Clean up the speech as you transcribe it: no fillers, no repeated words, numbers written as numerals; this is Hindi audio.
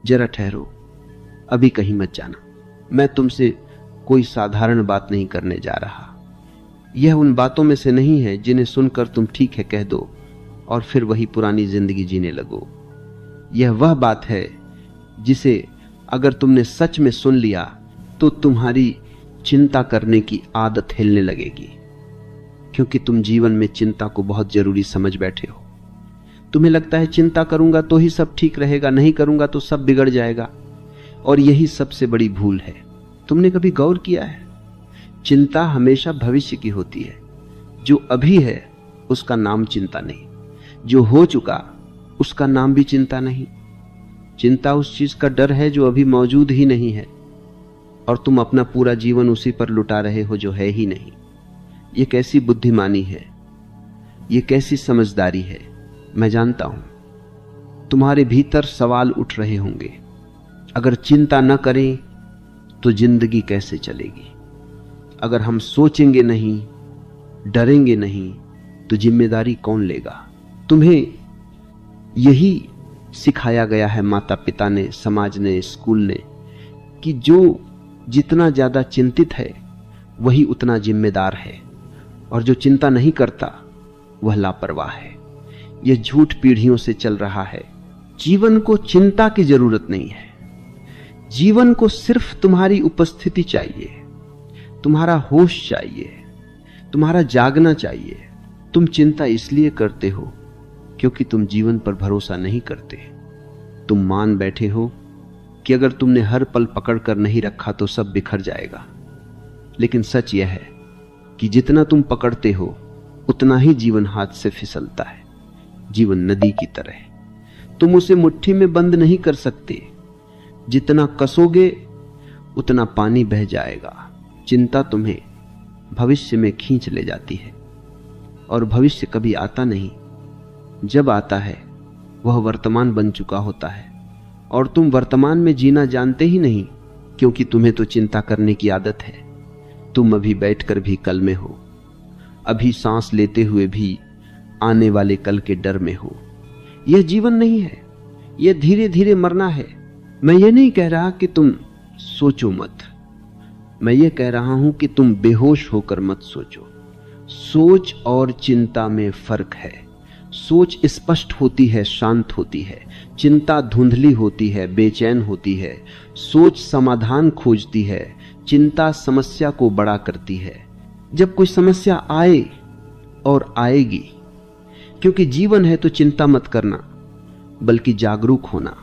जरा ठहरो, अभी कहीं मत जाना। मैं तुमसे कोई साधारण बात नहीं करने जा रहा। यह उन बातों में से नहीं है जिन्हें सुनकर तुम ठीक है कह दो और फिर वही पुरानी जिंदगी जीने लगो। यह वह बात है जिसे अगर तुमने सच में सुन लिया तो तुम्हारी चिंता करने की आदत हिलने लगेगी, क्योंकि तुम जीवन में चिंता को बहुत जरूरी समझ बैठे हो। तुम्हें लगता है चिंता करूंगा तो ही सब ठीक रहेगा, नहीं करूंगा तो सब बिगड़ जाएगा, और यही सबसे बड़ी भूल है। तुमने कभी गौर किया है? चिंता हमेशा भविष्य की होती है। जो अभी है उसका नाम चिंता नहीं, जो हो चुका उसका नाम भी चिंता नहीं। चिंता उस चीज का डर है जो अभी मौजूद ही नहीं है, और तुम अपना पूरा जीवन उसी पर लुटा रहे हो जो है ही नहीं। ये कैसी बुद्धिमानी है, ये कैसी समझदारी है। मैं जानता हूं तुम्हारे भीतर सवाल उठ रहे होंगे, अगर चिंता न करें तो जिंदगी कैसे चलेगी? अगर हम सोचेंगे नहीं, डरेंगे नहीं, तो जिम्मेदारी कौन लेगा? तुम्हें यही सिखाया गया है माता पिता ने, समाज ने, स्कूल ने, कि जो जितना ज्यादा चिंतित है वही उतना जिम्मेदार है, और जो चिंता नहीं करता वह लापरवाह है। यह झूठ पीढ़ियों से चल रहा है। जीवन को चिंता की जरूरत नहीं है। जीवन को सिर्फ तुम्हारी उपस्थिति चाहिए, तुम्हारा होश चाहिए, तुम्हारा जागना चाहिए। तुम चिंता इसलिए करते हो क्योंकि तुम जीवन पर भरोसा नहीं करते। तुम मान बैठे हो कि अगर तुमने हर पल पकड़ कर नहीं रखा तो सब बिखर जाएगा। लेकिन सच यह है कि जितना तुम पकड़ते हो उतना ही जीवन हाथ से फिसलता है। जीवन नदी की तरह, तुम उसे मुट्ठी में बंद नहीं कर सकते। जितना कसोगे उतना पानी बह जाएगा। चिंता तुम्हें भविष्य में खींच ले जाती है, और भविष्य कभी आता नहीं। जब आता है वह वर्तमान बन चुका होता है, और तुम वर्तमान में जीना जानते ही नहीं, क्योंकि तुम्हें तो चिंता करने की आदत है। तुम अभी बैठकर भी कल में हो, अभी सांस लेते हुए भी आने वाले कल के डर में हो। यह जीवन नहीं है, यह धीरे धीरे मरना है। मैं ये नहीं कह रहा कि तुम सोचो मत, मैं ये कह रहा हूं कि तुम बेहोश होकर मत सोचो। सोच और चिंता में फर्क है। सोच स्पष्ट होती है, शांत होती है। चिंता धुंधली होती है, बेचैन होती है। सोच समाधान खोजती है, चिंता समस्या को बड़ा करती है। जब कोई समस्या आए, और आएगी, क्योंकि जीवन है तो चिंता मत करना, बल्कि जागरूक होना।